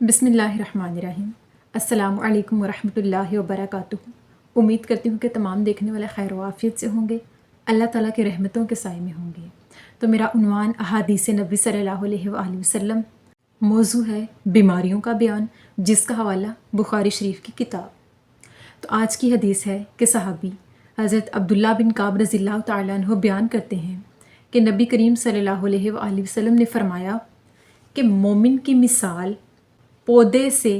बिस्मिल्लाहिर्रहमानिर्रहीम। अस्सलामु अलैकुम वरहमतुल्लाहि वबरकातुहू। उम्मीद करती हूँ कि तमाम देखने वाले खैर व आफियत से होंगे, अल्लाह ताला की रहमतों के साए में होंगे। तो मेरा उन्वान अहादीस नबी सल्लल्लाहु अलैहि वसल्लम मौजू है बीमारियों का बयान, जिसका हवाला बुखारी शरीफ की किताब। तो आज की हदीस है कि सहाबी हज़रत अब्दुल्ला बिन काब रज़ियल्लाहु तआला अन्हु बयान करते हैं कि नबी करीम सल्लल्लाहु अलैहि वसल्लम ने फरमाया कि मोमिन की मिसाल पौधे से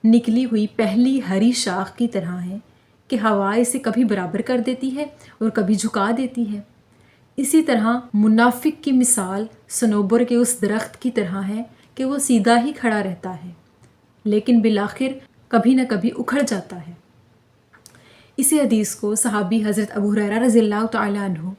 निकली हुई पहली हरी शाख की तरह है कि हवा इसे कभी बराबर कर देती है और कभी झुका देती है। इसी तरह मुनाफिक की मिसाल सनोबर के उस दरख्त की तरह है कि वो सीधा ही खड़ा रहता है लेकिन बिलाखिर कभी न कभी उखड़ जाता है। इसी हदीस को सहाबी हज़रत अबू हुरैरा रज़ियल्लाहु तआला अन्हु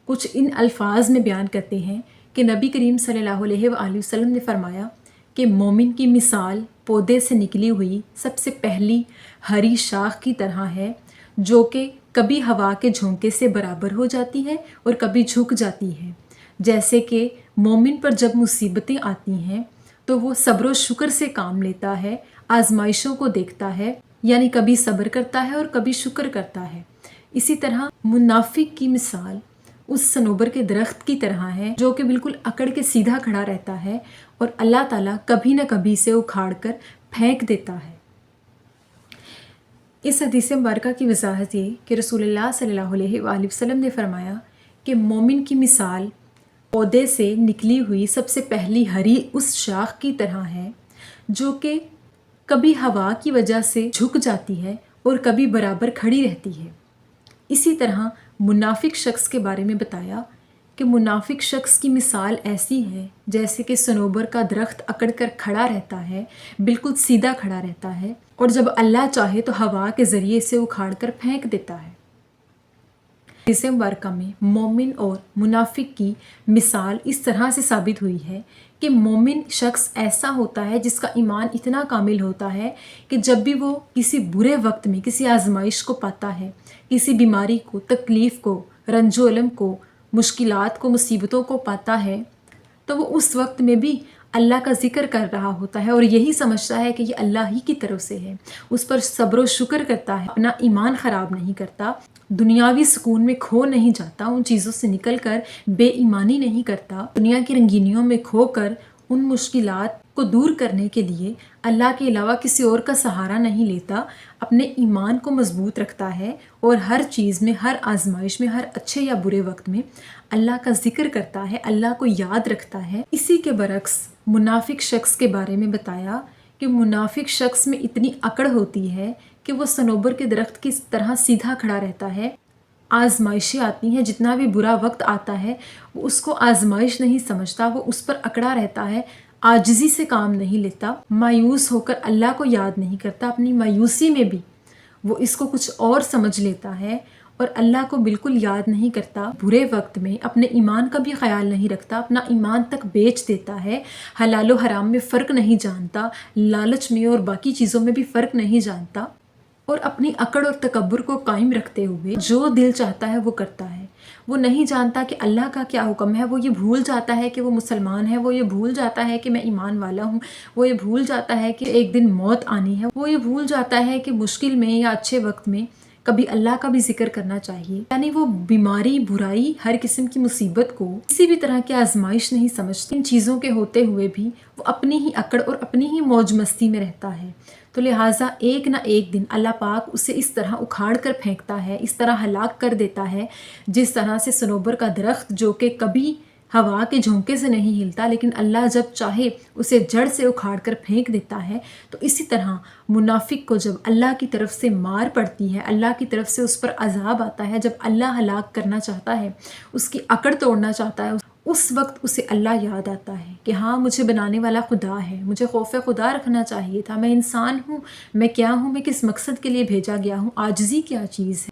कुछ इन अल्फाज में बयान करते हैं कि नबी करीम सल्लल्लाहु अलैहि वसल्लम ने फरमाया कि मोमिन की मिसाल पौधे से निकली हुई सबसे पहली हरी शाख की तरह है, जो कि कभी हवा के झोंके से बराबर हो जाती है और कभी झुक जाती है। जैसे कि मोमिन पर जब मुसीबतें आती हैं तो वो सब्र व शुक्र से काम लेता है, आजमाइशों को देखता है, यानी कभी सब्र करता है और कभी शुक्र करता है। इसी तरह मुनाफिक की मिसाल उस सनोबर के दरख्त की तरह है जो कि बिल्कुल अकड़ के सीधा खड़ा रहता है और अल्लाह ताला कभी न कभी से उखाड़ कर फेंक देता है। इस हदीस मुबारका की वजाहत ये कि रसूलुल्लाह सल्लल्लाहु अलैहि वसल्लम ने फरमाया कि मोमिन की मिसाल पौधे से निकली हुई सबसे पहली हरी उस शाख की तरह है जो कि कभी हवा की वजह से झुक जाती है और कभी बराबर खड़ी रहती है। इसी तरह मुनाफिक शख्स के बारे में बताया कि मुनाफिक शख्स की मिसाल ऐसी है जैसे कि सनोबर का दरख्त अकड़ कर खड़ा रहता है, बिल्कुल सीधा खड़ा रहता है और जब अल्लाह चाहे तो हवा के ज़रिए से उखाड़ कर फेंक देता है। हदीस मुबारका में मोमिन और मुनाफिक की मिसाल इस तरह से साबित हुई है कि मोमिन शख्स ऐसा होता है जिसका ईमान इतना कामिल होता है कि जब भी वो किसी बुरे वक्त में किसी आजमाइश को पाता है, किसी बीमारी को, तकलीफ़ को, रंजो अलम को, मुश्किलात को, मुसीबतों को पाता है, तो वो उस वक्त में भी अल्लाह का ज़िक्र कर रहा होता है और यही समझता है कि ये अल्लाह ही की तरफ से है। उस पर सब्र व शुक्र करता है, अपना ईमान ख़राब नहीं करता, दुनियावी सुकून में खो नहीं जाता, उन चीज़ों से निकल कर बेईमानी नहीं करता, दुनिया की रंगीनियों में खो कर उन मुश्किलात को दूर करने के लिए अल्लाह के अलावा किसी और का सहारा नहीं लेता, अपने ईमान को मजबूत रखता है और हर चीज़ में, हर आजमाइश में, हर अच्छे या बुरे वक्त में अल्लाह का जिक्र करता है, अल्लाह को याद रखता है। इसी के बरक्स मुनाफिक शख्स के बारे में बताया कि मुनाफिक शख्स में इतनी अकड़ होती है कि वो सनोबर के दरख्त की तरह सीधा खड़ा रहता है। आजमाइशें आती हैं, जितना भी बुरा वक्त आता है वो उसको आजमाइश नहीं समझता, वो उस पर अकड़ा रहता है, आजिज़ी से काम नहीं लेता, मायूस होकर अल्लाह को याद नहीं करता, अपनी मायूसी में भी वो इसको कुछ और समझ लेता है और अल्लाह को बिल्कुल याद नहीं करता। बुरे वक्त में अपने ईमान का भी ख्याल नहीं रखता, अपना ईमान तक बेच देता है, हलाल व हराम में फ़र्क नहीं जानता, लालच में और बाकी चीज़ों में भी फ़र्क नहीं जानता और अपनी अकड़ और तकब्बुर को कायम रखते हुए जो दिल चाहता है वो करता है। वो नहीं जानता कि अल्लाह का क्या हुक्म है, वो ये भूल जाता है कि वो मुसलमान है, वो ये भूल जाता है कि मैं ईमान वाला हूँ, वो ये भूल जाता है कि एक दिन मौत आनी है, वो ये भूल जाता है कि मुश्किल में या अच्छे वक्त में कभी अल्लाह का भी जिक्र करना चाहिए। यानी वो बीमारी, बुराई, हर किस्म की मुसीबत को किसी भी तरह की आजमाइश नहीं समझते। इन चीज़ों के होते हुए भी वो अपनी ही अकड़ और अपनी ही मौज मस्ती में रहता है। तो लिहाजा एक ना एक दिन अल्लाह पाक उसे इस तरह उखाड़ कर फेंकता है, इस तरह हलाक कर देता है जिस तरह से सनोबर का दरख्त जो कि कभी हवा के झोंके से नहीं हिलता लेकिन अल्लाह जब चाहे उसे जड़ से उखाड़ कर फेंक देता है। तो इसी तरह मुनाफिक को जब अल्लाह की तरफ से मार पड़ती है, अल्लाह की तरफ से उस पर अजाब आता है, जब अल्लाह हलाक करना चाहता है, उसकी अकड़ तोड़ना चाहता है, उस वक्त उसे अल्लाह याद आता है कि हाँ, मुझे बनाने वाला खुदा है, मुझे खौफ खुदा रखना चाहिए था, मैं इंसान हूँ, मैं क्या हूँ, मैं किस मकसद के लिए भेजा गया हूँ, आजिज़ी क्या चीज़ है,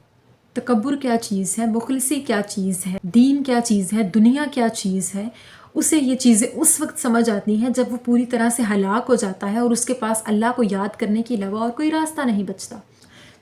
तकब्बुर क्या चीज़ है, मुखलिसी क्या चीज़ है, दीन क्या चीज़ है, दुनिया क्या चीज़ है। उसे ये चीज़ें उस वक्त समझ आती हैं जब वो पूरी तरह से हलाक हो जाता है और उसके पास अल्लाह को याद करने के अलावा और कोई रास्ता नहीं बचता।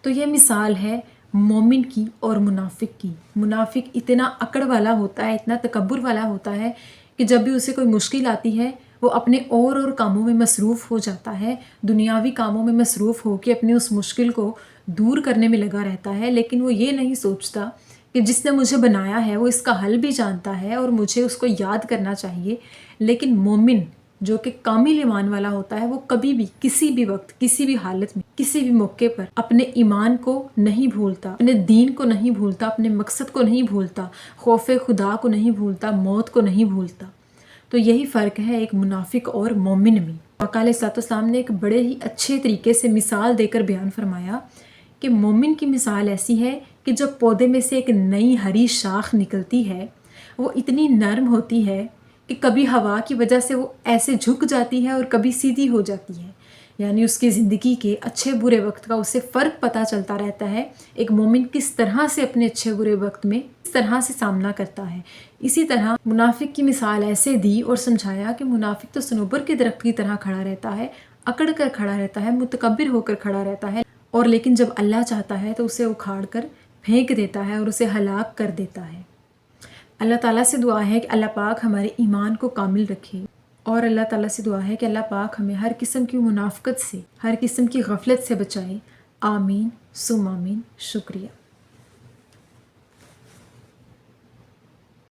तो ये मिसाल है मोमिन की और मुनाफिक की। मुनाफिक इतना अकड़ वाला होता है, इतना तकब्बुर वाला होता है कि जब भी उसे कोई मुश्किल आती है وہ اپنے اور کاموں میں مصروف ہو جاتا ہے، دنیاوی کاموں میں مصروف ہو کے اپنی اس مشکل کو دور کرنے میں لگا رہتا ہے، لیکن وہ یہ نہیں سوچتا کہ جس نے مجھے بنایا ہے وہ اس کا حل بھی جانتا ہے اور مجھے اس کو یاد کرنا چاہیے۔ لیکن مومن جو کہ کامل ایمان والا ہوتا ہے وہ کبھی بھی کسی بھی وقت کسی بھی حالت میں کسی بھی موقع پر اپنے ایمان کو نہیں بھولتا، اپنے دین کو نہیں بھولتا، اپنے مقصد کو نہیں بھولتا، خوف خدا کو نہیں بھولتا، موت کو نہیں بھولتا۔ تو یہی فرق ہے ایک منافق اور مومن میں۔ آقا علیہ الصلوۃ والسلام نے ایک بڑے ہی اچھے طریقے سے مثال دے کر بیان فرمایا کہ مومن کی مثال ایسی ہے کہ جب پودے میں سے ایک نئی ہری شاخ نکلتی ہے وہ اتنی نرم ہوتی ہے کہ کبھی ہوا کی وجہ سے وہ ایسے جھک جاتی ہے اور کبھی سیدھی ہو جاتی ہے، یعنی اس کی زندگی کے اچھے برے وقت کا اسے فرق پتہ چلتا رہتا ہے، ایک مومن کس طرح سے اپنے اچھے برے وقت میں کس طرح سے سامنا کرتا ہے۔ اسی طرح منافق کی مثال ایسے دی اور سمجھایا کہ منافق تو صنوبر کے درخت کی طرح کھڑا رہتا ہے، اکڑ کر کھڑا رہتا ہے، متکبر ہو کر کھڑا رہتا ہے، اور لیکن جب اللہ چاہتا ہے تو اسے اکھاڑ کر پھینک دیتا ہے اور اسے ہلاک کر دیتا ہے۔ اللہ تعالیٰ سے دعا ہے کہ اللہ پاک ہمارے ایمان کو کامل رکھے، اور اللہ تعالیٰ سے دعا ہے کہ اللہ پاک ہمیں ہر قسم کی منافقت سے، ہر قسم کی غفلت سے بچائے۔ آمین ثم آمین۔ شکریہ۔